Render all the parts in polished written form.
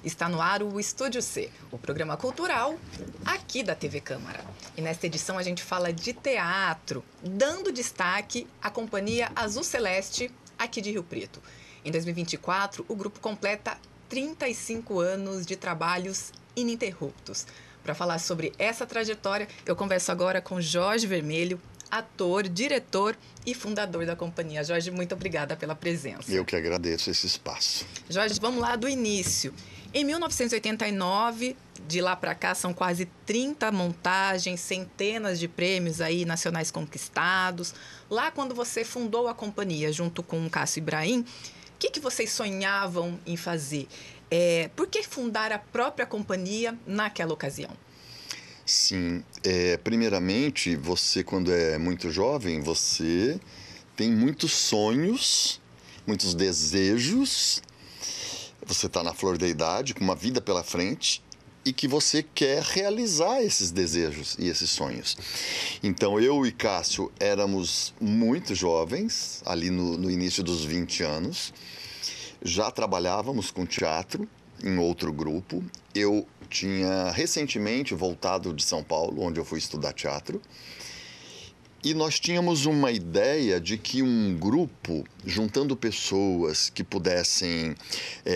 Está no ar o Estúdio C, o programa cultural aqui da TV Câmara. E nesta edição a gente fala de teatro, dando destaque à Companhia Azul Celeste, aqui de Rio Preto. Em 2024, o grupo completa 35 anos de trabalhos ininterruptos. Para falar sobre essa trajetória, eu converso agora com Jorge Vermelho, ator, diretor e fundador da companhia. Jorge, muito obrigada pela presença. Eu que agradeço esse espaço. Jorge, vamos lá do início. Em 1989, de lá para cá, são quase 30 montagens, centenas de prêmios aí nacionais conquistados. Lá, quando você fundou a companhia, junto com o Cássio Ibrahim, o que vocês sonhavam em fazer? Por que fundar a própria companhia naquela ocasião? Sim, primeiramente, você quando é muito jovem, você tem muitos sonhos, muitos desejos, você está na flor da idade, com uma vida pela frente e que você quer realizar esses desejos e esses sonhos. Então, eu e Cássio éramos muito jovens, ali no início dos 20 anos, já trabalhávamos com teatro em outro grupo. Eu tinha recentemente voltado de São Paulo, onde eu fui estudar teatro, e nós tínhamos uma ideia de que um grupo, juntando pessoas que pudessem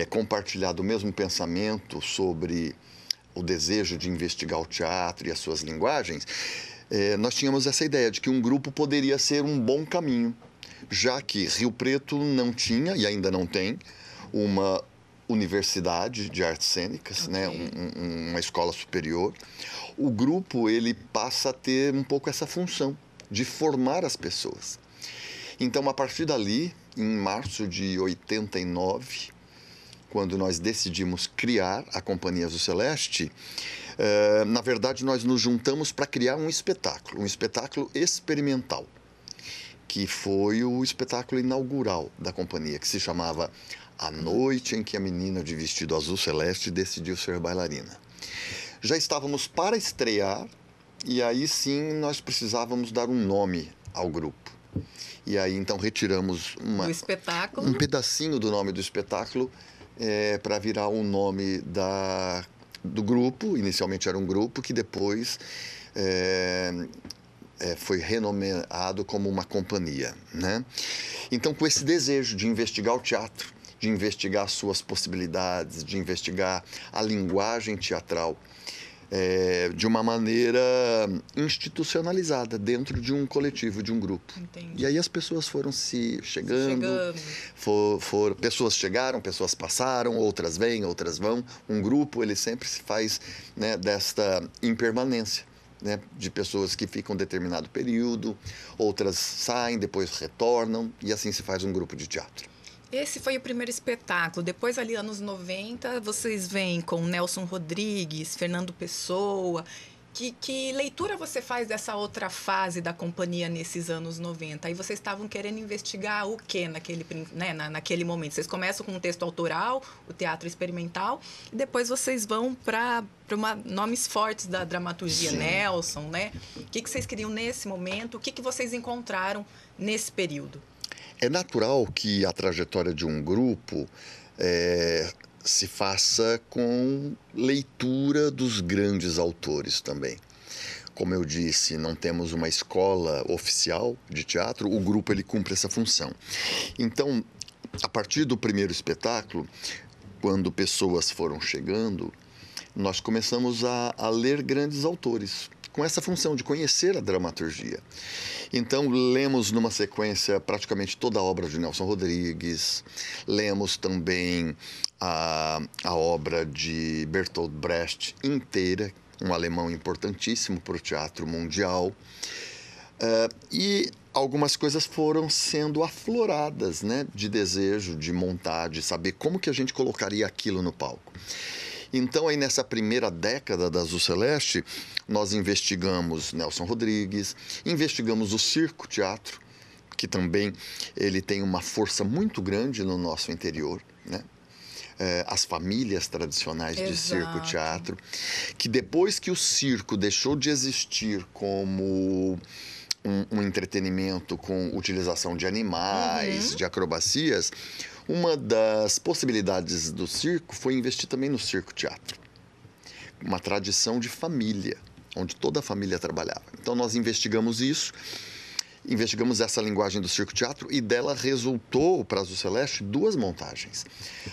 compartilhar do mesmo pensamento sobre o desejo de investigar o teatro e as suas linguagens, nós tínhamos essa ideia de que um grupo poderia ser um bom caminho, já que Rio Preto não tinha, e ainda não tem, uma universidade de artes cênicas, né? Uma escola superior. O grupo ele passa a ter um pouco essa função de formar as pessoas. Então, a partir dali, em março de 89, quando nós decidimos criar a Companhia Azul Celeste, na verdade, nós nos juntamos para criar um espetáculo experimental, que foi o espetáculo inaugural da companhia, que se chamava A Noite em que a Menina de Vestido Azul Celeste Decidiu Ser Bailarina. Já estávamos para estrear e aí sim nós precisávamos dar um nome ao grupo. E aí então retiramos um pedacinho do nome do espetáculo para virar o nome do grupo. Inicialmente era um grupo que depois foi renomeado como uma companhia, né? Então, com esse desejo de investigar o teatro, de investigar as suas possibilidades, de investigar a linguagem teatral de uma maneira institucionalizada dentro de um coletivo, de um grupo. Entendi. E aí as pessoas foram chegando. Pessoas chegaram, pessoas passaram, outras vêm, outras vão. Um grupo, ele sempre se faz, né, desta impermanência, né, de pessoas que ficam um determinado período, outras saem, depois retornam, e assim se faz um grupo de teatro. Esse foi o primeiro espetáculo. Depois, ali, anos 90, vocês vêm com Nelson Rodrigues, Fernando Pessoa. Que leitura você faz dessa outra fase da companhia nesses anos 90? Aí vocês estavam querendo investigar o quê naquele momento? Vocês começam com um texto autoral, o teatro experimental, e depois vocês vão para nomes fortes da dramaturgia. Sim. Nelson, né? O que vocês queriam nesse momento? O que vocês encontraram nesse período? É natural que a trajetória de um grupo se faça com leitura dos grandes autores também. Como eu disse, não temos uma escola oficial de teatro, o grupo ele cumpre essa função. Então, a partir do primeiro espetáculo, quando pessoas foram chegando, nós começamos a ler grandes autores, com essa função de conhecer a dramaturgia. Então, lemos numa sequência praticamente toda a obra de Nelson Rodrigues, lemos também a obra de Bertolt Brecht inteira, um alemão importantíssimo para o teatro mundial, e algumas coisas foram sendo afloradas, né, de desejo de montar, de saber como que a gente colocaria aquilo no palco. Então, aí nessa primeira década da Azul Celeste, nós investigamos Nelson Rodrigues, investigamos o circo teatro, que também ele tem uma força muito grande no nosso interior, né? As famílias tradicionais de circo teatro, que depois que o circo deixou de existir como um entretenimento com utilização de animais, de acrobacias, Uma das possibilidades do circo foi investir também no circo-teatro. Uma tradição de família, onde toda a família trabalhava. Então, nós investigamos isso, investigamos essa linguagem do circo-teatro e dela resultou, para Azul Celeste, 2 montagens.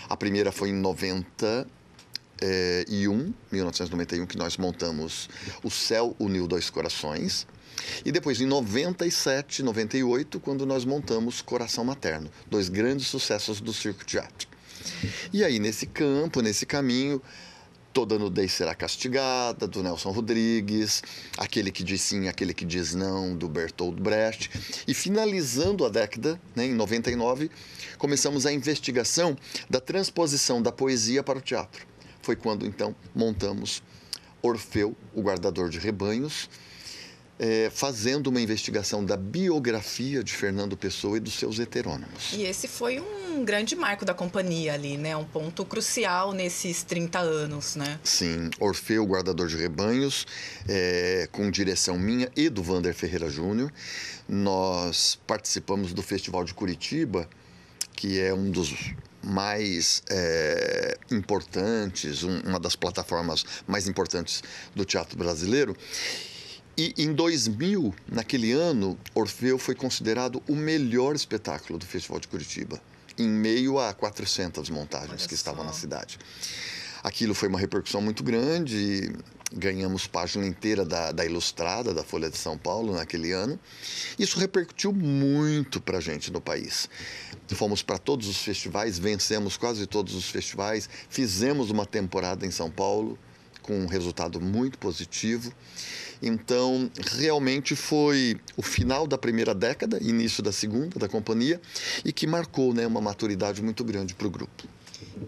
A primeira foi em 1991, que nós montamos O Céu Uniu Dois Corações. E depois, em 97, 98, quando nós montamos Coração Materno. 2 grandes sucessos do circo-teatro. E aí, nesse campo, nesse caminho, Toda Nudez Será Castigada, do Nelson Rodrigues, Aquele que Diz Sim, Aquele que Diz Não, do Bertolt Brecht. E finalizando a década, né, em 99, começamos a investigação da transposição da poesia para o teatro. Foi quando, então, montamos Orfeu, o Guardador de Rebanhos, fazendo uma investigação da biografia de Fernando Pessoa e dos seus heterônimos. E esse foi um grande marco da companhia ali, né? Um ponto crucial nesses 30 anos, né? Sim, Orfeu, Guardador de Rebanhos, com direção minha e do Wander Ferreira Júnior. Nós participamos do Festival de Curitiba, que é um dos mais importantes, uma das plataformas mais importantes do teatro brasileiro. E em 2000, naquele ano, Orfeu foi considerado o melhor espetáculo do Festival de Curitiba, em meio a 400 montagens que estavam na cidade. Aquilo foi uma repercussão muito grande, ganhamos página inteira da Ilustrada, da Folha de São Paulo, naquele ano. Isso repercutiu muito para a gente no país. Fomos para todos os festivais, vencemos quase todos os festivais, fizemos uma temporada em São Paulo, com um resultado muito positivo. Então, realmente foi o final da primeira década, início da segunda, da companhia, e que marcou, né, uma maturidade muito grande para o grupo.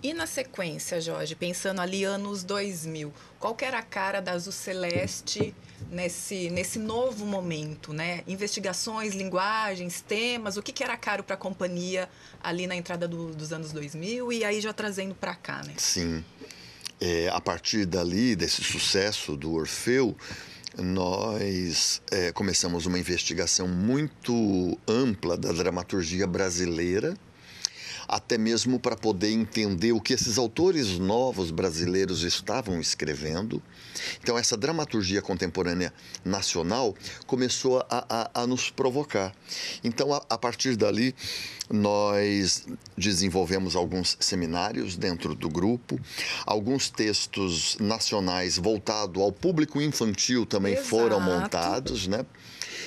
E na sequência, Jorge, pensando ali anos 2000, qual que era a cara da Azul Celeste nesse novo momento, né? Investigações, linguagens, temas, o que era caro para a companhia ali na entrada dos anos 2000 e aí já trazendo para cá, né? Sim. A partir dali, desse sucesso do Orfeu, nós começamos uma investigação muito ampla da dramaturgia brasileira, até mesmo para poder entender o que esses autores novos brasileiros estavam escrevendo. Então, essa dramaturgia contemporânea nacional começou a nos provocar. Então, a partir dali, nós desenvolvemos alguns seminários dentro do grupo, alguns textos nacionais voltados ao público infantil também foram montados, né?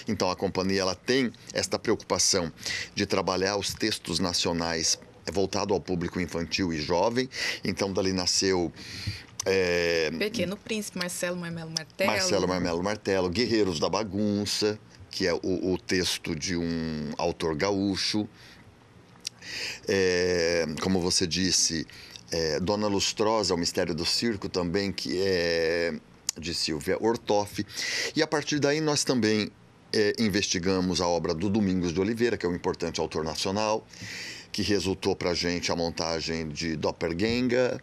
Então, a companhia ela tem esta preocupação de trabalhar os textos nacionais voltado ao público infantil e jovem. Então, dali nasceu Pequeno Príncipe, Marcelo Marmelo Martelo. Marcelo Marmelo Martelo, Guerreiros da Bagunça, que é o texto de um autor gaúcho. Como você disse, Dona Lustrosa, O Mistério do Circo também, que é de Silvia Ortoff. E a partir daí nós também investigamos a obra do Domingos de Oliveira, que é um importante autor nacional, que resultou para a gente a montagem de Doppelgänger.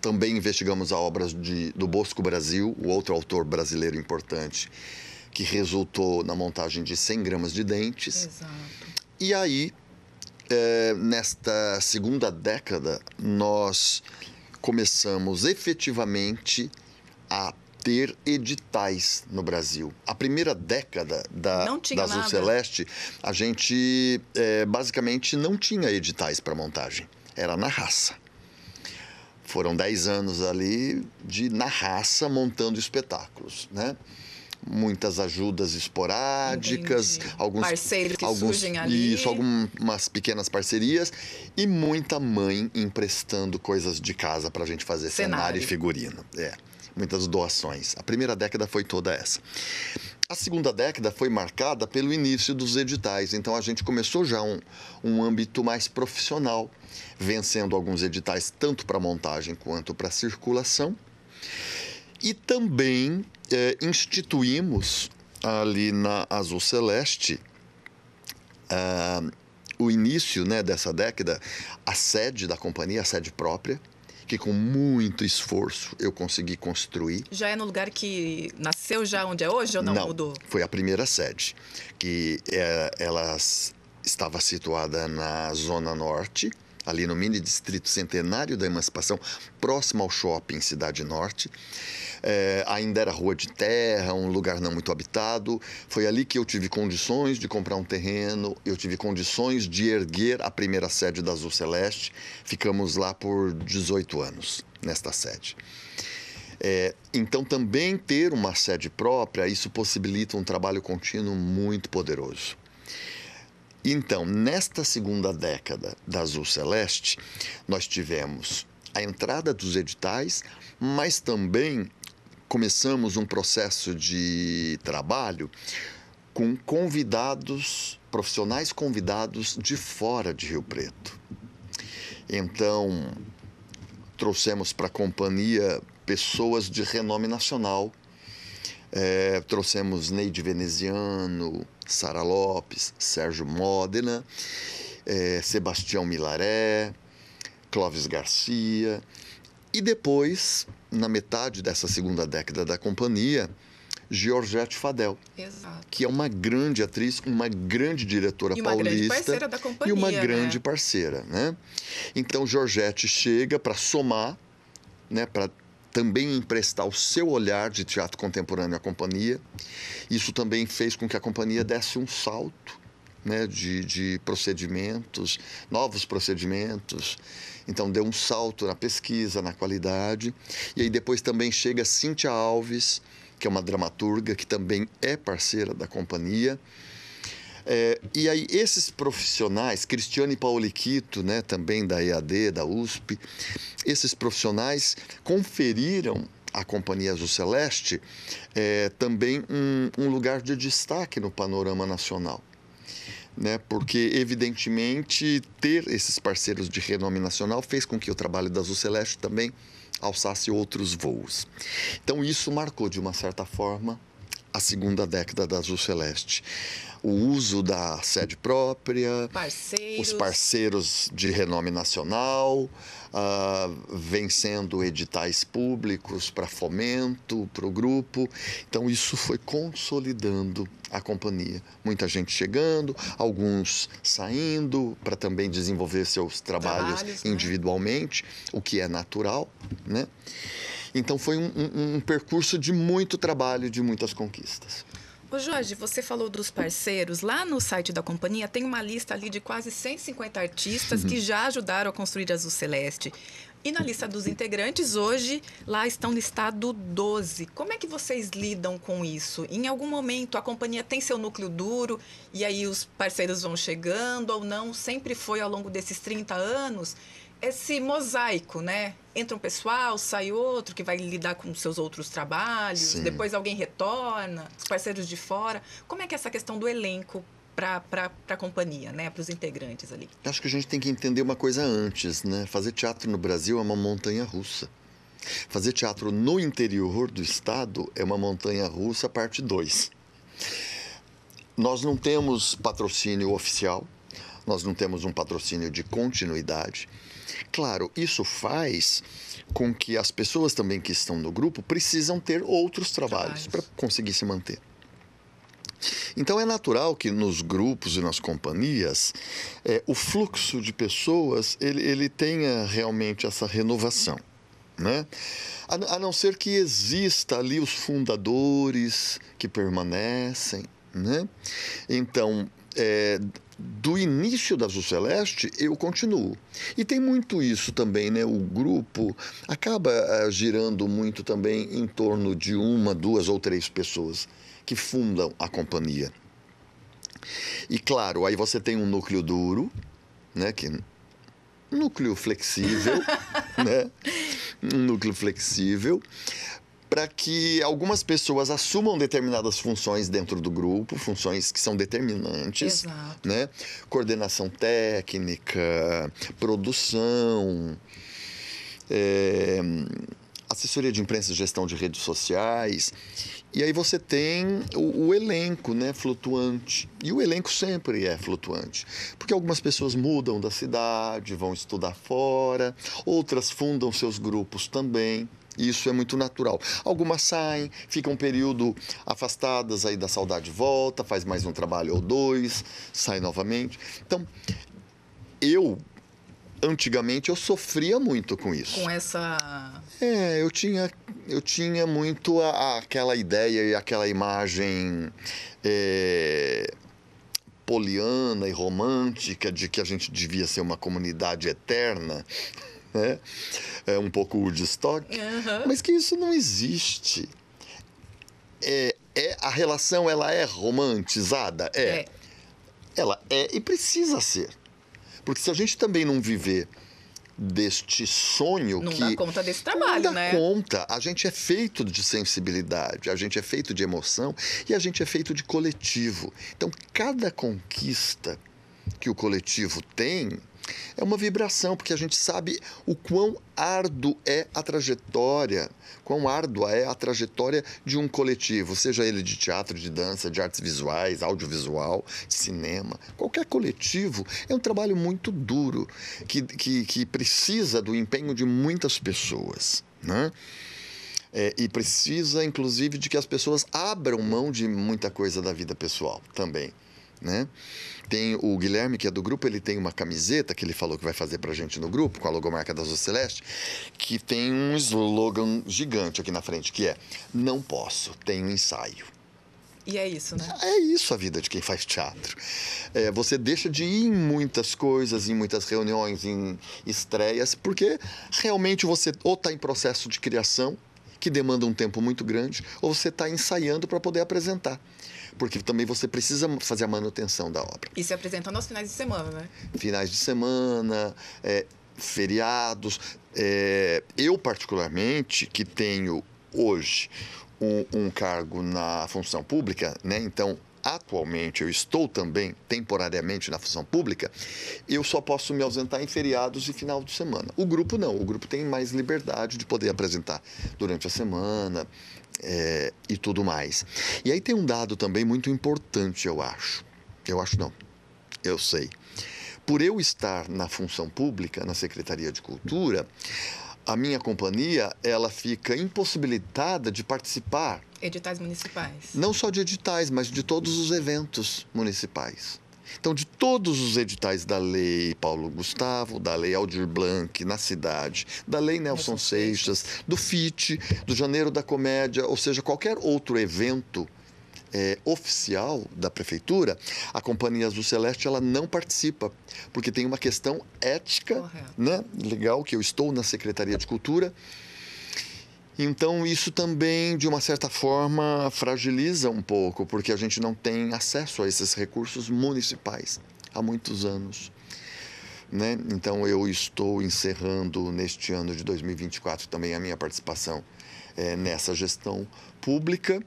Também investigamos a obra do Bosco Brasil, o outro autor brasileiro importante, que resultou na montagem de 100 gramas de dentes. Exato. E aí, nesta segunda década, nós começamos efetivamente a ter editais no Brasil. A primeira década da Azul Celeste, a gente basicamente não tinha editais para montagem. Era na raça. Foram 10 anos ali na raça montando espetáculos, né? Muitas ajudas esporádicas, alguns parceiros que surgem ali. Isso, algumas pequenas parcerias e muita mãe emprestando coisas de casa para a gente fazer cenário e figurino. Muitas doações. A primeira década foi toda essa. A segunda década foi marcada pelo início dos editais. Então, a gente começou já um âmbito mais profissional, vencendo alguns editais tanto para montagem quanto para circulação. E também instituímos ali na Azul Celeste o início, né, dessa década, a sede da companhia, a sede própria, que com muito esforço eu consegui construir. Já é no lugar que nasceu já onde é hoje ou não mudou? Foi a primeira sede, que ela estava situada na Zona Norte, ali no mini distrito Centenário da Emancipação, próximo ao shopping Cidade Norte. Ainda era rua de terra, um lugar não muito habitado. Foi ali que eu tive condições de comprar um terreno, eu tive condições de erguer a primeira sede da Azul Celeste. Ficamos lá por 18 anos, nesta sede. Então, também ter uma sede própria, isso possibilita um trabalho contínuo muito poderoso. Então, nesta segunda década da Azul Celeste, nós tivemos a entrada dos editais, mas também começamos um processo de trabalho com convidados, profissionais convidados de fora de Rio Preto. Então, trouxemos para a companhia pessoas de renome nacional. Trouxemos Neide Veneziano, Sara Lopes, Sérgio Modena, Sebastião Milaré, Clóvis Garcia. E depois, na metade dessa segunda década da companhia, Georgette Fadel. Exato. Que é uma grande atriz, uma grande diretora paulista. E uma grande parceira da companhia, e uma grande né? parceira, né? Então, Georgette chega para somar, né, para também emprestar o seu olhar de teatro contemporâneo à companhia. Isso também fez com que a companhia desse um salto, né, de procedimentos, novos procedimentos. Então, deu um salto na pesquisa, na qualidade. E aí depois também chega Cíntia Alves, que é uma dramaturga, que também é parceira da companhia. E aí esses profissionais, Cristiane Pauliquito, né, também da EAD, da USP, esses profissionais conferiram à Companhia Azul Celeste também um lugar de destaque no panorama nacional. Né? Porque, evidentemente, ter esses parceiros de renome nacional fez com que o trabalho da Azul Celeste também alçasse outros voos. Então, isso marcou, de uma certa forma, a segunda década da Azul Celeste. O uso da sede própria, os parceiros de renome nacional, vencendo editais públicos para fomento, para o grupo. Então, isso foi consolidando a companhia. Muita gente chegando, alguns saindo para também desenvolver seus trabalhos individualmente, né? O que é natural, né? Então, foi um percurso de muito trabalho, de muitas conquistas. Ô Jorge, você falou dos parceiros. Lá no site da companhia tem uma lista ali de quase 150 artistas que já ajudaram a construir a Azul Celeste. E na lista dos integrantes, hoje, lá estão listados 12. Como é que vocês lidam com isso? Em algum momento, a companhia tem seu núcleo duro e aí os parceiros vão chegando ou não? Sempre foi, ao longo desses 30 anos, esse mosaico, né? Entra um pessoal, sai outro que vai lidar com seus outros trabalhos. Sim. Depois alguém retorna, os parceiros de fora. Como é que é essa questão do elenco para a companhia, né? Para os integrantes ali? Acho que a gente tem que entender uma coisa antes, né? Fazer teatro no Brasil é uma montanha-russa. Fazer teatro no interior do estado é uma montanha-russa parte 2. Nós não temos patrocínio oficial, nós não temos um patrocínio de continuidade. Claro, isso faz com que as pessoas também que estão no grupo precisam ter outros trabalhos para conseguir se manter. Então, é natural que nos grupos e nas companhias, o fluxo de pessoas ele tenha realmente essa renovação, né? A não ser que exista ali os fundadores que permanecem, né? Então, do início da Azul Celeste, eu continuo. E tem muito isso também, né? O grupo acaba girando muito também em torno de 1, 2 ou 3 pessoas que fundam a companhia. E, claro, aí você tem um núcleo duro, né? Um núcleo flexível, né? Um núcleo flexível, para que algumas pessoas assumam determinadas funções dentro do grupo, funções que são determinantes, né? Coordenação técnica, produção, assessoria de imprensa e gestão de redes sociais. E aí você tem o elenco, né, flutuante. E o elenco sempre é flutuante. Porque algumas pessoas mudam da cidade, vão estudar fora, outras fundam seus grupos também. Isso é muito natural. Algumas saem, ficam um período afastadas, aí da saudade volta, faz mais um trabalho ou 2, sai novamente. Então, eu antigamente eu sofria muito com isso. Com essa... Eu tinha muito aquela ideia e aquela imagem poliana e romântica de que a gente devia ser uma comunidade eterna, né? É um pouco Woodstock, mas que isso não existe. A relação, ela é romantizada? Ela é e precisa ser. Porque se a gente também não viver deste sonho não que... dá conta desse trabalho, né? Não dá conta. A gente é feito de sensibilidade, a gente é feito de emoção e a gente é feito de coletivo. Então, cada conquista que o coletivo tem é uma vibração, porque a gente sabe o quão árduo é a trajetória, quão árdua é a trajetória de um coletivo, seja ele de teatro, de dança, de artes visuais, audiovisual, cinema. Qualquer coletivo é um trabalho muito duro, que precisa do empenho de muitas pessoas, né? E precisa, inclusive, de que as pessoas abram mão de muita coisa da vida pessoal também, né? Tem o Guilherme, que é do grupo, ele tem uma camiseta que ele falou que vai fazer pra gente no grupo, com a logomarca da Azul Celeste, que tem um slogan gigante aqui na frente, que é: não posso, tenho ensaio. E é isso, né? É isso a vida de quem faz teatro. Você deixa de ir em muitas coisas, em muitas reuniões, em estreias, porque realmente você ou está em processo de criação, que demanda um tempo muito grande, ou você está ensaiando para poder apresentar. Porque também você precisa fazer a manutenção da obra. E se apresentando aos finais de semana, né? Finais de semana, feriados. Eu, particularmente, que tenho hoje um cargo na função pública, né? Então, atualmente, eu estou também temporariamente na função pública, eu só posso me ausentar em feriados e final de semana. O grupo não, o grupo tem mais liberdade de poder apresentar durante a semana, e tudo mais. E aí tem um dado também muito importante, eu acho. Eu sei. Por eu estar na função pública, na Secretaria de Cultura, a minha companhia, ela fica impossibilitada de participar. Editais municipais. Não só de editais, mas de todos os eventos municipais. Então, de todos os editais da Lei Paulo Gustavo, da Lei Aldir Blanc na cidade, da Lei Nelson Seixas, do FIT, do Janeiro da Comédia, ou seja, qualquer outro evento oficial da Prefeitura, a Companhia Azul Celeste ela não participa, porque tem uma questão ética, né? Legal, que eu estou na Secretaria de Cultura. Então, isso também, de uma certa forma, fragiliza um pouco, porque a gente não tem acesso a esses recursos municipais há muitos anos, né? Então, eu estou encerrando neste ano de 2024 também a minha participação nessa gestão pública.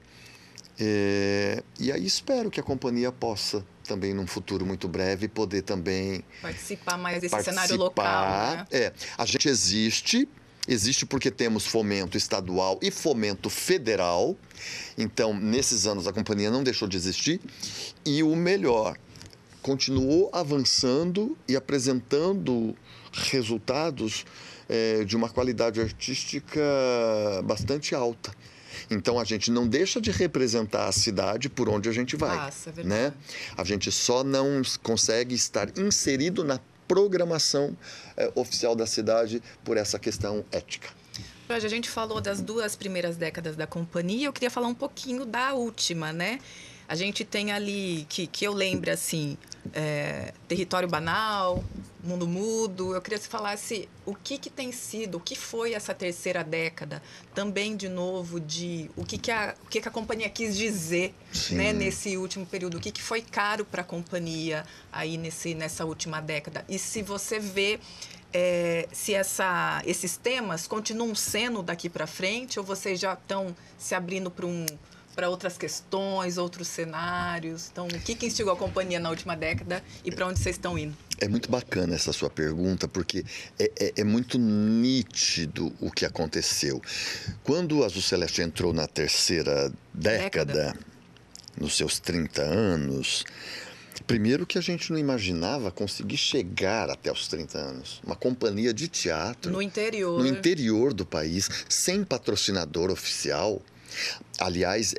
E aí espero que a companhia possa também, num futuro muito breve, poder também participar mais desse cenário local, né? A gente existe porque temos fomento estadual e fomento federal. Então, nesses anos, a companhia não deixou de existir. E o melhor, continuou avançando e apresentando resultados de uma qualidade artística bastante alta. Então, a gente não deixa de representar a cidade por onde a gente vai, né? A gente só não consegue estar inserido na programação oficial da cidade por essa questão ética. Jorge, a gente falou das 2 primeiras décadas da companhia, eu queria falar um pouquinho da última, né? A gente tem ali, que eu lembro, assim, Território Banal, Mundo Mudo. Eu queria que você falasse o que tem sido, o que foi essa terceira década, também, de novo, o que a companhia quis dizer, né, nesse último período, o que foi caro para a companhia aí nessa última década. E se você vê se esses temas continuam sendo daqui para frente, ou vocês já estão se abrindo para outras questões, outros cenários. Então, o que instigou a companhia na última década e para onde vocês estão indo? É muito bacana essa sua pergunta, porque é muito nítido o que aconteceu. Quando a Azul Celeste entrou na terceira década, nos seus 30 anos, primeiro que a gente não imaginava conseguir chegar até os 30 anos. Uma companhia de teatro... No interior do país, sem patrocinador oficial. Aliás,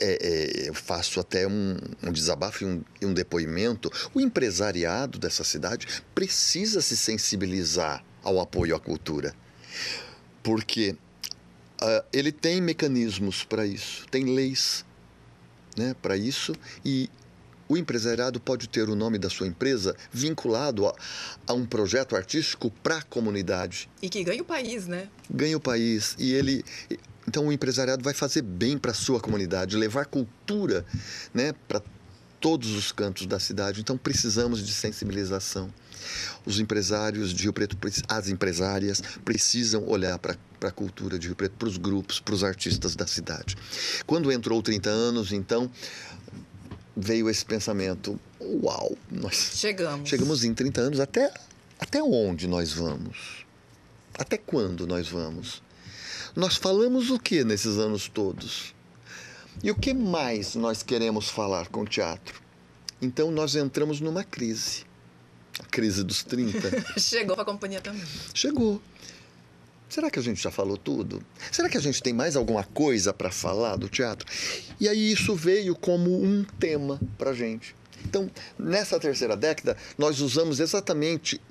eu faço até um desabafo e um depoimento. O empresariado dessa cidade precisa se sensibilizar ao apoio à cultura. Porque ele tem mecanismos para isso, tem leis, né, para isso, e o empresariado pode ter o nome da sua empresa vinculado a um projeto artístico para a comunidade. E que ganha o país, né? Ganha o país. Então, o empresariado vai fazer bem para a sua comunidade, levar cultura, né, para todos os cantos da cidade. Então, precisamos de sensibilização. Os empresários de Rio Preto, as empresárias, precisam olhar para a cultura de Rio Preto, para os grupos, para os artistas da cidade. Quando entrou 30 anos, então, veio esse pensamento: uau, nós chegamos em 30 anos, até onde nós vamos? Até quando nós vamos? Nós falamos o que nesses anos todos? E o que mais nós queremos falar com o teatro? Então, nós entramos numa crise. A crise dos 30. Chegou para a companhia também. Chegou. Será que a gente já falou tudo? Será que a gente tem mais alguma coisa para falar do teatro? E aí isso veio como um tema para a gente. Então, nessa terceira década, nós usamos exatamente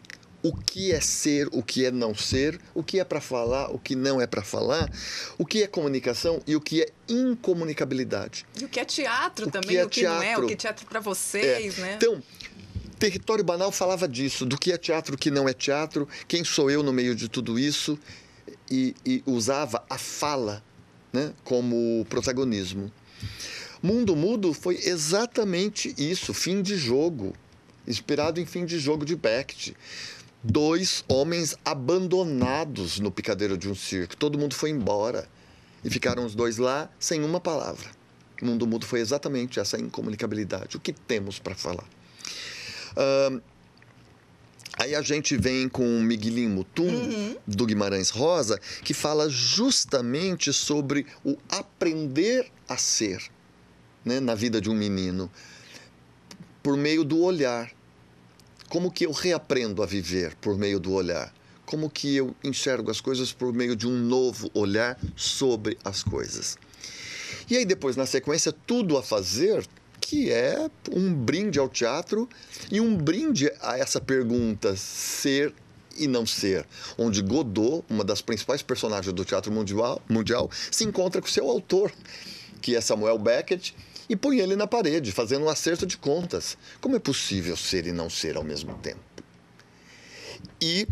o que é ser, o que é não ser, o que é para falar, o que não é para falar, o que é comunicação e o que é incomunicabilidade. E o que é teatro também, o que não é, o que é teatro para vocês, né? Então, Território Banal falava disso, do que é teatro, o que não é teatro, quem sou eu no meio de tudo isso, e usava a fala, né, como protagonismo. Mundo Mudo foi exatamente isso, Fim de Jogo, inspirado em Fim de Jogo de Beckett. 2 homens abandonados no picadeiro de um circo, todo mundo foi embora e ficaram os 2 lá sem uma palavra. Mundo Mudo foi exatamente essa incomunicabilidade, o que temos para falar. Aí a gente vem com o Miguelinho Mutum, do Guimarães Rosa, que fala justamente sobre o aprender a ser, né, na vida de um menino, por meio do olhar. Como que eu reaprendo a viver por meio do olhar? Como que eu enxergo as coisas por meio de um novo olhar sobre as coisas? E aí depois, na sequência, Tudo a Fazer, que é um brinde ao teatro e um brinde a essa pergunta ser e não ser, onde Godot, uma das principais personagens do teatro mundial, se encontra com seu autor, que é Samuel Beckett, e põe ele na parede, fazendo um acerto de contas. Como é possível ser e não ser ao mesmo tempo? E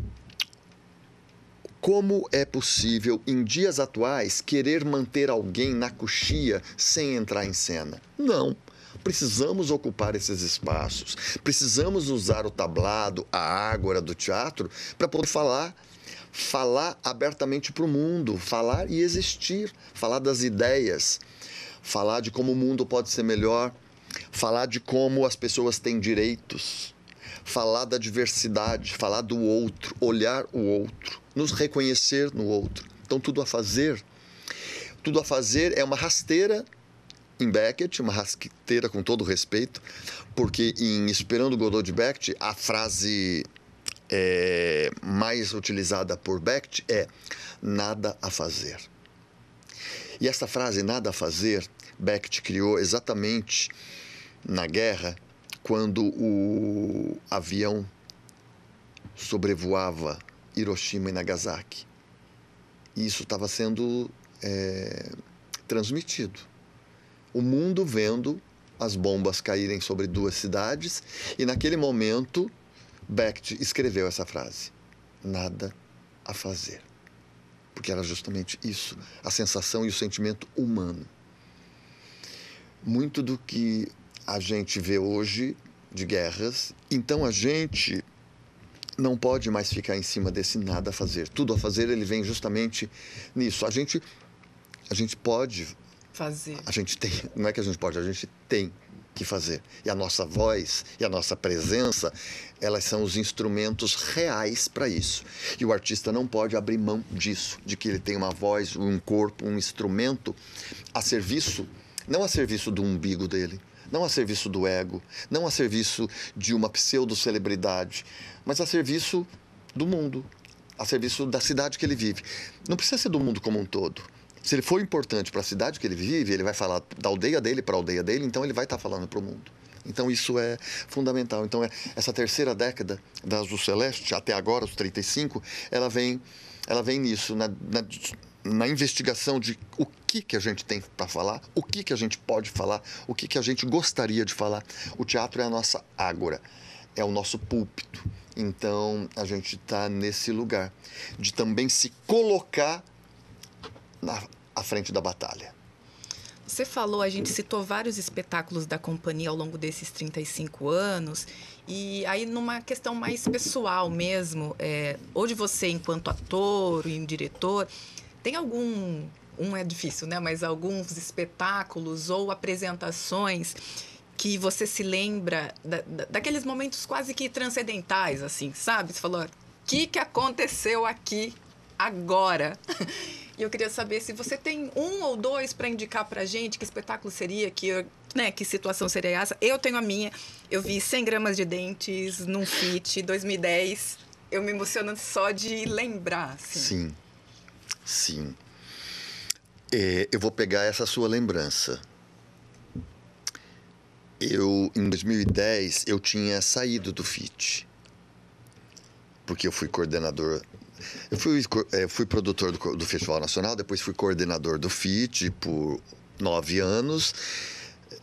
como é possível, em dias atuais, querer manter alguém na coxia sem entrar em cena? Não. Precisamos ocupar esses espaços, precisamos usar o tablado, a ágora do teatro para poder falar abertamente para o mundo, falar e existir, falar das ideias, falar de como o mundo pode ser melhor, falar de como as pessoas têm direitos, falar da diversidade, falar do outro, olhar o outro, nos reconhecer no outro. Então, Tudo a Fazer é uma rasteira em Beckett, uma rasteira com todo respeito, porque em Esperando Godot de Beckett, a frase mais utilizada por Beckett é nada a fazer. E essa frase, nada a fazer, Beckett criou exatamente na guerra, quando o avião sobrevoava Hiroshima e Nagasaki. E isso estava sendo transmitido. O mundo vendo as bombas caírem sobre 2 cidades, e naquele momento Beckett escreveu essa frase: nada a fazer. Porque era justamente isso, a sensação e o sentimento humano. Muito do que a gente vê hoje de guerras, então a gente não pode mais ficar em cima desse nada a fazer. Tudo a fazer, ele vem justamente nisso. A gente pode fazer. A gente tem, não é que a gente pode, a gente tem que fazer. E a nossa voz e a nossa presença, elas são os instrumentos reais para isso. E o artista não pode abrir mão disso, de que ele tem uma voz, um corpo, um instrumento a serviço, não a serviço do umbigo dele, não a serviço do ego, não a serviço de uma pseudo-celebridade, mas a serviço do mundo, a serviço da cidade que ele vive. Não precisa ser do mundo como um todo. Se ele for importante para a cidade que ele vive, ele vai falar da aldeia dele para a aldeia dele, então ele vai estar falando para o mundo. Então, isso é fundamental. Então, essa terceira década da Azul Celeste, até agora, os 35, ela vem nisso, na investigação de o que a gente tem para falar, o que a gente pode falar, o que a gente gostaria de falar. O teatro é a nossa ágora, é o nosso púlpito. Então, a gente está nesse lugar de também se colocar à frente da batalha. Você falou, a gente citou vários espetáculos da companhia ao longo desses 35 anos, e aí numa questão mais pessoal mesmo, hoje você, enquanto ator e diretor, tem é difícil, né? Mas alguns espetáculos ou apresentações que você se lembra daqueles momentos quase que transcendentais, assim, sabe? Você falou, o que aconteceu aqui agora? E eu queria saber se você tem um ou dois para indicar para a gente que espetáculo seria, que situação seria essa. Eu tenho a minha. Eu vi 100 gramas de dentes num FIT 2010. Eu me emociono só de lembrar. Assim. Sim. Eu vou pegar essa sua lembrança. Em 2010, eu tinha saído do FIT. Porque eu fui coordenador... Eu fui produtor do Festival Nacional, depois fui coordenador do FIT por 9 anos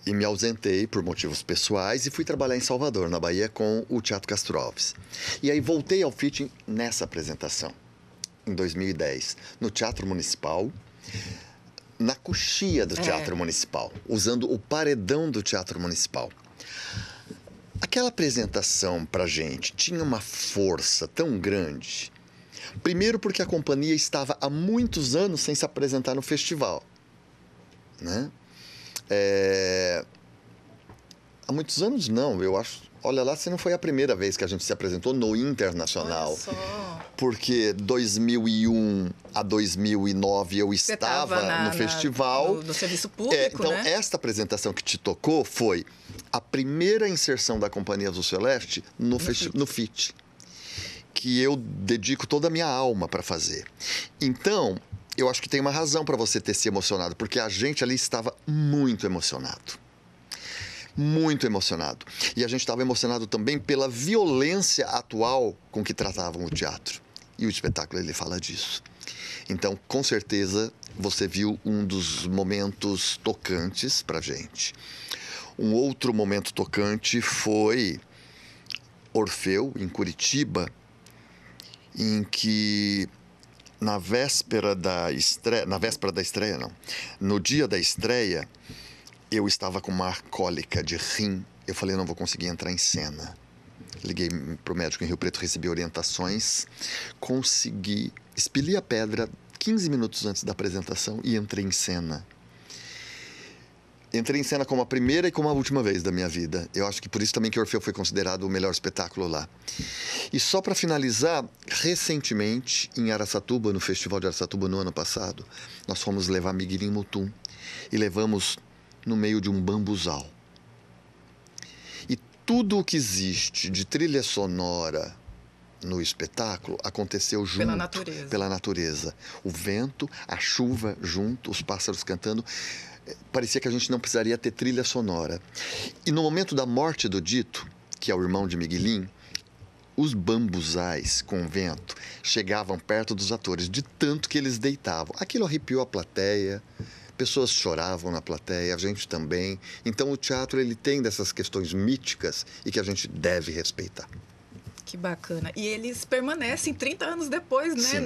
e me ausentei por motivos pessoais e fui trabalhar em Salvador, na Bahia, com o Teatro Castro Alves. E aí voltei ao FIT nessa apresentação, em 2010, no Teatro Municipal, na coxia do Teatro Municipal, usando o paredão do Teatro Municipal. Aquela apresentação pra gente tinha uma força tão grande. Primeiro porque a companhia estava há muitos anos sem se apresentar no festival, né? Há muitos anos não, eu acho. Olha lá, se não foi a primeira vez que a gente se apresentou no Internacional. Olha só. Porque 2001 a 2009 eu estava no festival. No serviço público, então, né? esta apresentação que te tocou foi a primeira inserção da Companhia Azul Celeste no FIT. Que eu dedico toda a minha alma para fazer. Então, eu acho que tem uma razão para você ter se emocionado, porque a gente ali estava muito emocionado. Muito emocionado. E a gente estava emocionado também pela violência atual com que tratavam o teatro. E o espetáculo, ele fala disso. Então, com certeza, você viu um dos momentos tocantes para a gente. Um outro momento tocante foi Orfeu, em Curitiba, em que no dia da estreia, eu estava com uma cólica de rim. Eu falei, não vou conseguir entrar em cena. Liguei para o médico em Rio Preto, recebi orientações, consegui, expeli a pedra 15 minutos antes da apresentação e entrei em cena. Entrei em cena como a primeira e como a última vez da minha vida. Eu acho que por isso também que Orfeu foi considerado o melhor espetáculo lá. E só para finalizar, recentemente, em Araçatuba, no Festival de Araçatuba, no ano passado, nós fomos levar Miguelim Mutum e levamos no meio de um bambuzal. E tudo o que existe de trilha sonora no espetáculo aconteceu junto. Pela natureza. O vento, a chuva junto, os pássaros cantando. Parecia que a gente não precisaria ter trilha sonora. E no momento da morte do Dito, que é o irmão de Miguelim, os bambuzais com vento chegavam perto dos atores, de tanto que eles deitavam. Aquilo arrepiou a plateia, pessoas choravam na plateia, a gente também. Então o teatro, ele tem dessas questões míticas e que a gente deve respeitar. Que bacana. E eles permanecem 30 anos depois, né?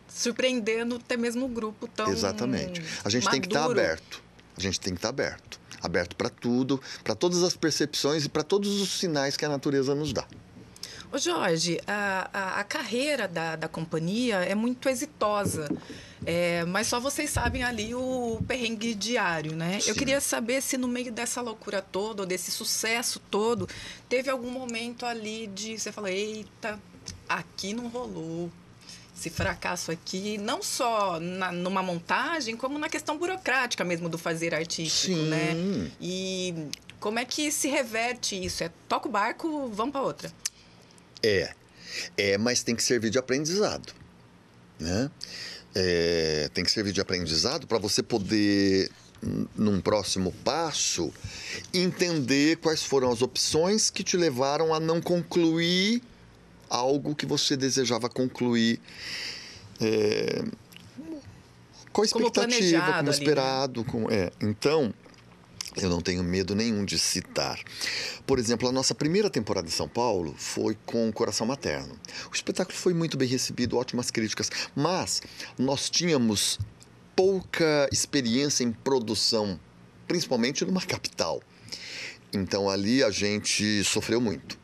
Surpreendendo até mesmo o grupo tão Exatamente. A gente maduro. Tem que estar aberto. A gente tem que estar aberto. Aberto para tudo, para todas as percepções e para todos os sinais que a natureza nos dá. Ô Jorge, a carreira da companhia é muito exitosa, mas só vocês sabem ali o perrengue diário, né? Sim. Eu queria saber se no meio dessa loucura toda, ou desse sucesso todo, teve algum momento ali de você falar, eita, aqui não rolou. Esse fracasso aqui, não só numa montagem, como na questão burocrática mesmo do fazer artístico, Sim. né? E como é que se reverte isso? Toca o barco, vamos para outra. Mas tem que servir de aprendizado, né? Tem que servir de aprendizado para você poder num próximo passo, entender quais foram as opções que te levaram a não concluir algo que você desejava concluir com a expectativa, como esperado. Então, eu não tenho medo nenhum de citar. Por exemplo, a nossa primeira temporada em São Paulo foi com Coração Materno. O espetáculo foi muito bem recebido, ótimas críticas, mas nós tínhamos pouca experiência em produção, principalmente numa capital. Então, ali a gente sofreu muito,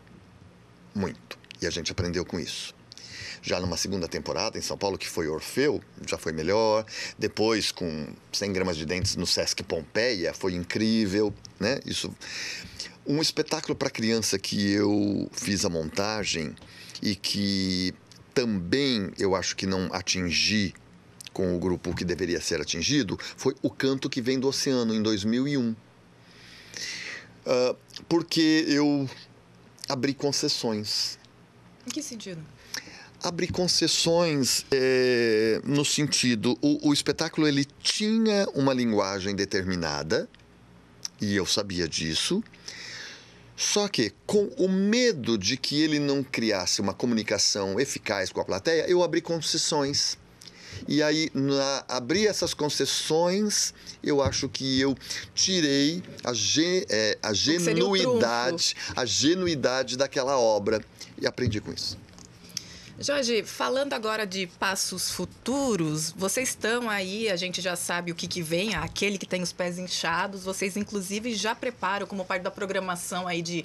muito, e a gente aprendeu com isso. Já numa segunda temporada em São Paulo, que foi Orfeu, já foi melhor. Depois, com 100 gramas de dentes no Sesc Pompeia, foi incrível, né? Isso. Um espetáculo para criança que eu fiz a montagem e que também eu acho que não atingi com o grupo que deveria ser atingido, foi O Canto que Vem do Oceano, em 2001. Porque eu abri concessões. Em que sentido? Abrir concessões no sentido... O espetáculo ele tinha uma linguagem determinada, e eu sabia disso, só que com o medo de que ele não criasse uma comunicação eficaz com a plateia, eu abri concessões. E aí, abrir essas concessões, eu acho que eu tirei a genuidade daquela obra, e aprendi com isso. Jorge, falando agora de passos futuros, vocês estão aí, a gente já sabe o que vem, aquele que tem os pés inchados, vocês inclusive já preparam como parte da programação aí de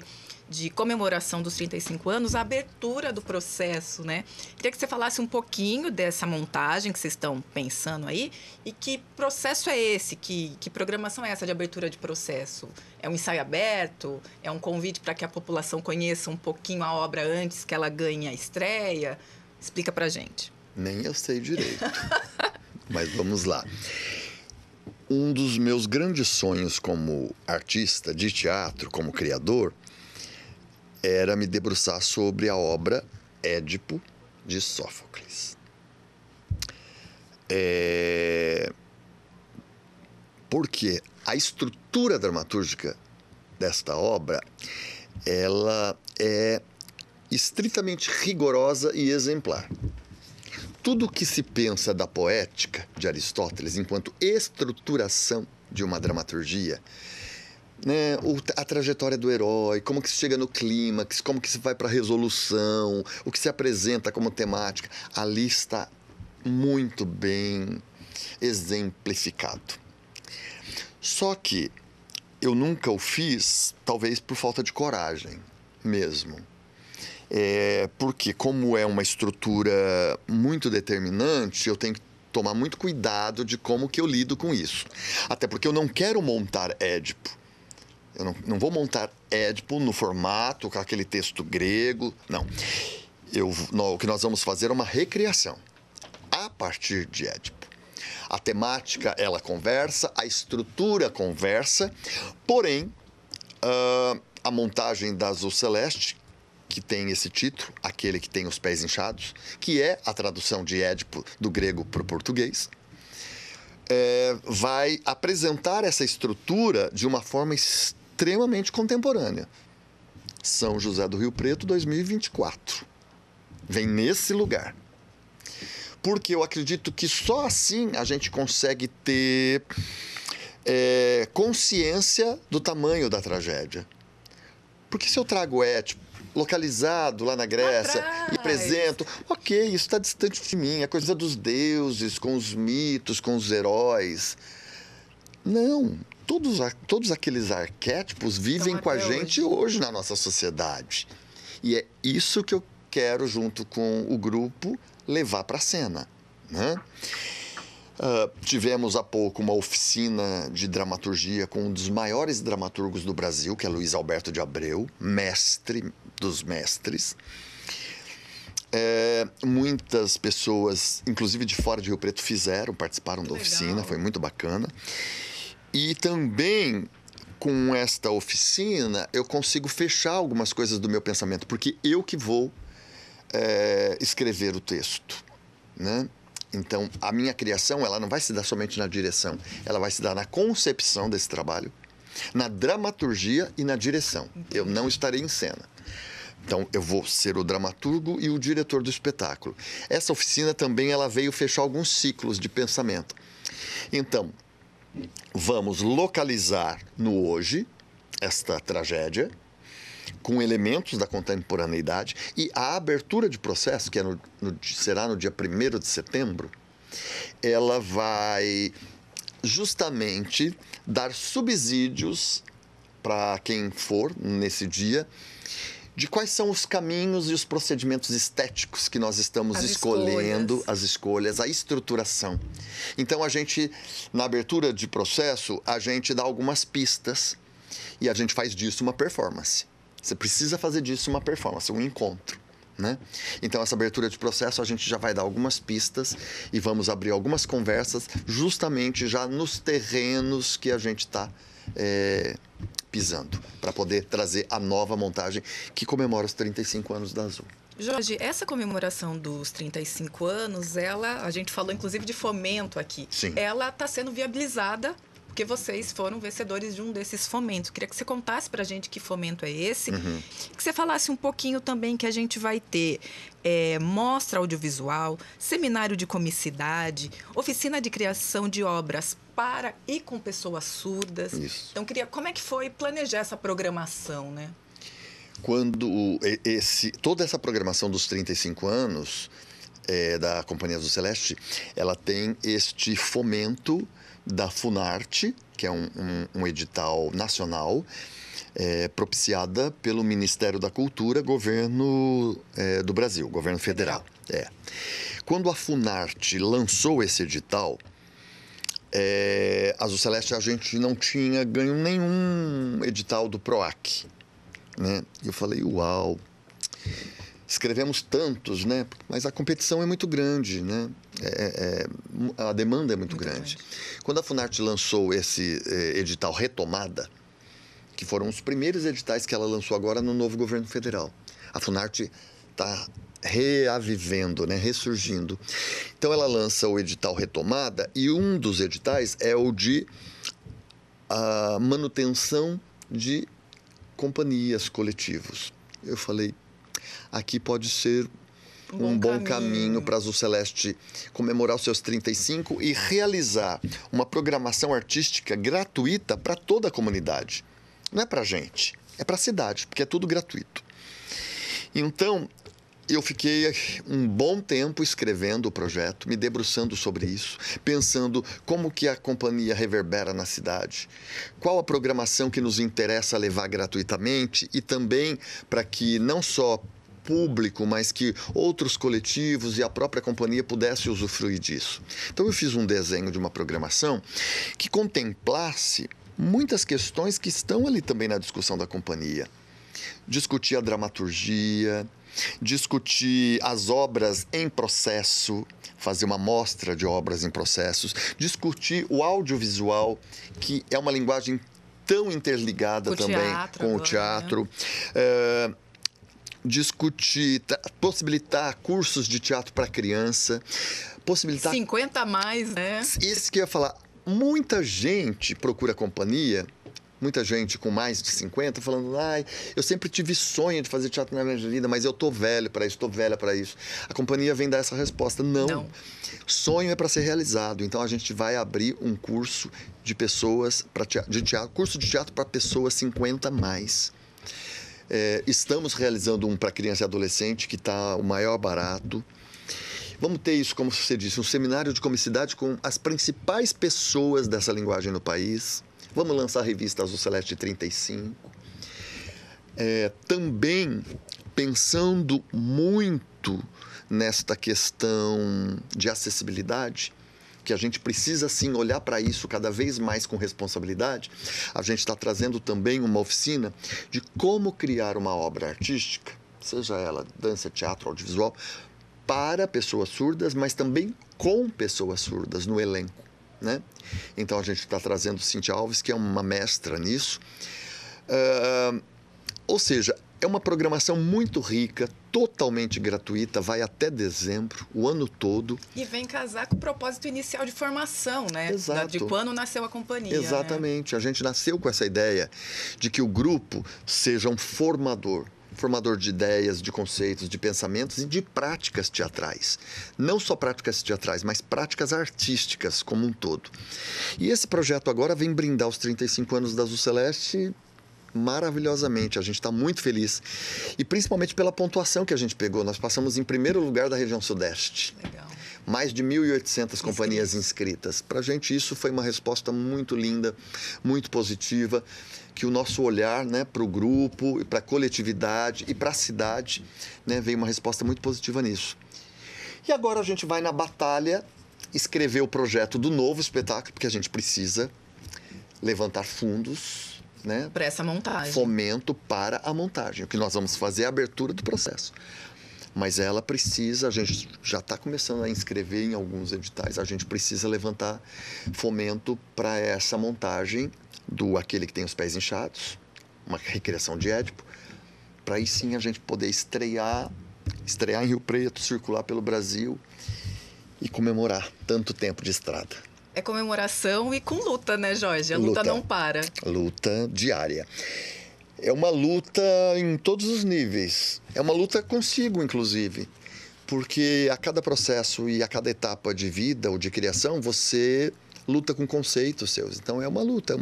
comemoração dos 35 anos, a abertura do processo, né? Queria que você falasse um pouquinho dessa montagem que vocês estão pensando aí e que processo é esse, que programação é essa de abertura de processo? É um ensaio aberto? É um convite para que a população conheça um pouquinho a obra antes que ela ganhe a estreia? Explica pra gente. Nem eu sei direito, mas vamos lá. Um dos meus grandes sonhos como artista de teatro, como criador, era me debruçar sobre a obra Édipo, de Sófocles. Porque a estrutura dramatúrgica desta obra, ela é estritamente rigorosa e exemplar. Tudo que se pensa da poética de Aristóteles enquanto estruturação de uma dramaturgia, né, a trajetória do herói, como que se chega no clímax, como que se vai para a resolução, o que se apresenta como temática, ali está muito bem exemplificado. Só que eu nunca o fiz, talvez por falta de coragem mesmo. Porque como é uma estrutura muito determinante, eu tenho que tomar muito cuidado de como que eu lido com isso. Até porque eu não quero montar Édipo. Eu não vou montar Édipo no formato, com aquele texto grego, não. O que nós vamos fazer é uma recriação a partir de Édipo. A temática, ela conversa, a estrutura conversa, porém, a montagem da Azul Celeste, que tem esse título, Aquele que tem os pés inchados, que é a tradução de Édipo do grego para o português, vai apresentar essa estrutura de uma forma extremamente contemporânea. São José do Rio Preto, 2024. Vem nesse lugar. Porque eu acredito que só assim a gente consegue ter consciência do tamanho da tragédia. Porque se eu trago Édipo localizado lá na Grécia e apresento, ok, isso está distante de mim, é coisa dos deuses, com os mitos, com os heróis. Não, todos aqueles arquétipos vivem com a gente hoje na nossa sociedade. E é isso que eu quero, junto com o grupo, levar para a cena, né? Tivemos há pouco uma oficina de dramaturgia com um dos maiores dramaturgos do Brasil, que é Luiz Alberto de Abreu, mestre dos mestres. Muitas pessoas, inclusive de fora de Rio Preto, participaram da oficina, foi muito bacana. E também, com esta oficina, eu consigo fechar algumas coisas do meu pensamento, porque eu que vou escrever o texto, né? Então, a minha criação, ela não vai se dar somente na direção, ela vai se dar na concepção desse trabalho, na dramaturgia e na direção. Eu não estarei em cena. Então, eu vou ser o dramaturgo e o diretor do espetáculo. Essa oficina também ela veio fechar alguns ciclos de pensamento. Então, vamos localizar no hoje esta tragédia, com elementos da contemporaneidade, e a abertura de processo, que será no dia 1º de setembro, ela vai justamente dar subsídios para quem for nesse dia, de quais são os caminhos e os procedimentos estéticos que nós estamos escolhendo, as escolhas, a estruturação. Então, a gente, na abertura de processo, a gente dá algumas pistas e a gente faz disso uma performance. Você precisa fazer disso uma performance, um encontro, né? Então, essa abertura de processo, a gente já vai dar algumas pistas e vamos abrir algumas conversas justamente já nos terrenos que a gente está pisando, para poder trazer a nova montagem que comemora os 35 anos da Azul. Jorge, essa comemoração dos 35 anos, a gente falou inclusive de fomento aqui. Sim. Ela está sendo viabilizada porque vocês foram vencedores de um desses fomentos. Queria que você contasse para a gente que fomento é esse. Que você falasse um pouquinho também que a gente vai ter mostra audiovisual, seminário de comicidade, oficina de criação de obras para e com pessoas surdas. Isso. Então, como é que foi planejar essa programação, né? Quando toda essa programação dos 35 anos da Companhia Azul Celeste, ela tem este fomento da Funarte, que é um edital nacional, propiciada pelo Ministério da Cultura, governo do Brasil, governo federal. Quando a Funarte lançou esse edital, Azul Celeste a gente não tinha ganho nenhum edital do PROAC, né? E eu falei, uau, escrevemos tantos, né? Mas a competição é muito grande, né? A demanda é muito grande. Quando a Funarte lançou esse edital Retomada, que foram os primeiros editais que ela lançou agora no novo governo federal, a Funarte está reavivendo, né? Ressurgindo. Então, ela lança o edital Retomada e um dos editais é o de manutenção de companhias, coletivos. Eu falei, aqui pode ser um bom caminho para a Azul Celeste comemorar os seus 35 e realizar uma programação artística gratuita para toda a comunidade. Não é para a gente, é para a cidade, porque é tudo gratuito. Então, eu fiquei um bom tempo escrevendo o projeto, me debruçando sobre isso, pensando como que a companhia reverbera na cidade, qual a programação que nos interessa levar gratuitamente e também para que não só público, mas que outros coletivos e a própria companhia pudessem usufruir disso. Então, eu fiz um desenho de uma programação que contemplasse muitas questões que estão ali também na discussão da companhia. Discutir a dramaturgia, discutir as obras em processo, fazer uma mostra de obras em processos, discutir o audiovisual, que é uma linguagem tão interligada também com o teatro, discutir, possibilitar cursos de teatro para criança, possibilitar... 50 a mais, né? Isso que eu ia falar. Muita gente procura a companhia, muita gente com mais de 50, falando, eu sempre tive sonho de fazer teatro na minha vida, mas eu tô velho para isso, tô velha para isso. A companhia vem dar essa resposta, não. Sonho é para ser realizado, então a gente vai abrir um curso de pessoas, curso de teatro para pessoas 50 mais. Estamos realizando um para criança e adolescente, que está o maior barato. Vamos ter isso, como você disse, um seminário de comicidade com as principais pessoas dessa linguagem no país. Vamos lançar a revista Azul Celeste 35. Também pensando muito nesta questão de acessibilidade, que a gente precisa, sim, olhar para isso cada vez mais com responsabilidade. A gente está trazendo também uma oficina de como criar uma obra artística, seja ela dança, teatro, audiovisual, para pessoas surdas, mas também com pessoas surdas no elenco, né? Então, a gente está trazendo Cíntia Alves, que é uma mestra nisso. Ou seja, é uma programação muito rica, totalmente gratuita, vai até dezembro, o ano todo. E vem casar com o propósito inicial de formação, né? Exato. De quando nasceu a companhia. Exatamente. Né? A gente nasceu com essa ideia de que o grupo seja um formador de ideias, de conceitos, de pensamentos e de práticas teatrais. Não só práticas teatrais, mas práticas artísticas como um todo. E esse projeto agora vem brindar os 35 anos da Azul Celeste maravilhosamente. A gente está muito feliz. E principalmente pela pontuação que a gente pegou. Nós passamos em primeiro lugar da região Sudeste. Legal. Mais de 1.800 companhias inscritas. Para a gente isso foi uma resposta muito linda, muito positiva, que o nosso olhar, né, para o grupo, para a coletividade e para a cidade, né, veio uma resposta muito positiva nisso. E agora a gente vai na batalha escrever o projeto do novo espetáculo, porque a gente precisa levantar fundos, né, para essa montagem. Fomento para a montagem. O que nós vamos fazer é a abertura do processo. Mas ela precisa, a gente já está começando a inscrever em alguns editais, a gente precisa levantar fomento para essa montagem do Aquele que Tem os Pés Inchados, uma recriação de Édipo, para aí sim a gente poder estrear em Rio Preto, circular pelo Brasil e comemorar tanto tempo de estrada. É comemoração e com luta, né, Jorge? A luta não para. Luta diária. É uma luta em todos os níveis. É uma luta consigo, inclusive. Porque a cada processo e a cada etapa de vida ou de criação, você luta com conceitos seus. Então é uma luta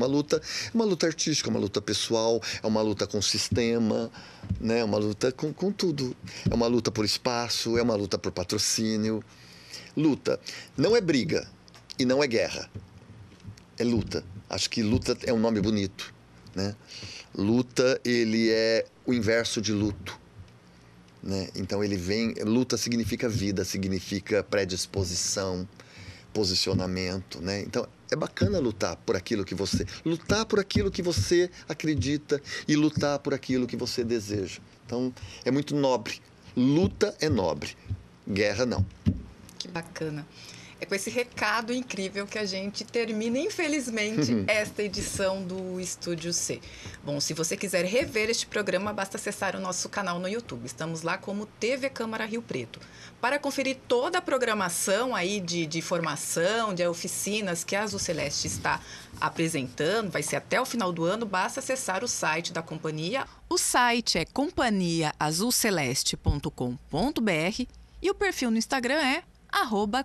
artística, uma luta pessoal, é uma luta com o sistema, né? É uma luta com tudo. É uma luta por espaço, é uma luta por patrocínio. Luta. Não é briga. E não é guerra, é luta. Acho que luta é um nome bonito, né? Luta, ele é o inverso de luto, né? Então ele vem, luta significa vida, significa predisposição, posicionamento, né? Então é bacana lutar por aquilo que você acredita e lutar por aquilo que você deseja. Então é muito nobre. Luta é nobre, guerra não. Que bacana. É com esse recado incrível que a gente termina, infelizmente, esta edição do Estúdio C. Bom, se você quiser rever este programa, basta acessar o nosso canal no YouTube. Estamos lá como TV Câmara Rio Preto. Para conferir toda a programação aí de formação, de oficinas que a Azul Celeste está apresentando, vai ser até o final do ano, basta acessar o site da companhia. O site é companhiaazulceleste.com.br e o perfil no Instagram é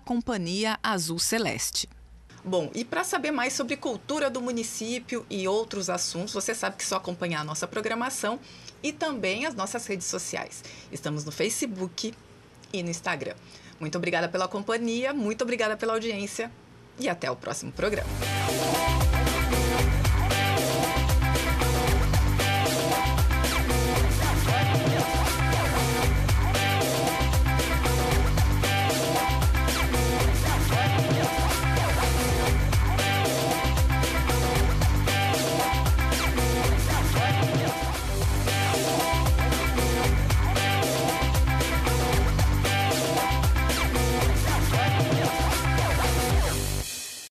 @Companhia Azul Celeste. Bom, e para saber mais sobre cultura do município e outros assuntos, você sabe que é só acompanhar a nossa programação e também as nossas redes sociais. Estamos no Facebook e no Instagram. Muito obrigada pela companhia, muito obrigada pela audiência e até o próximo programa.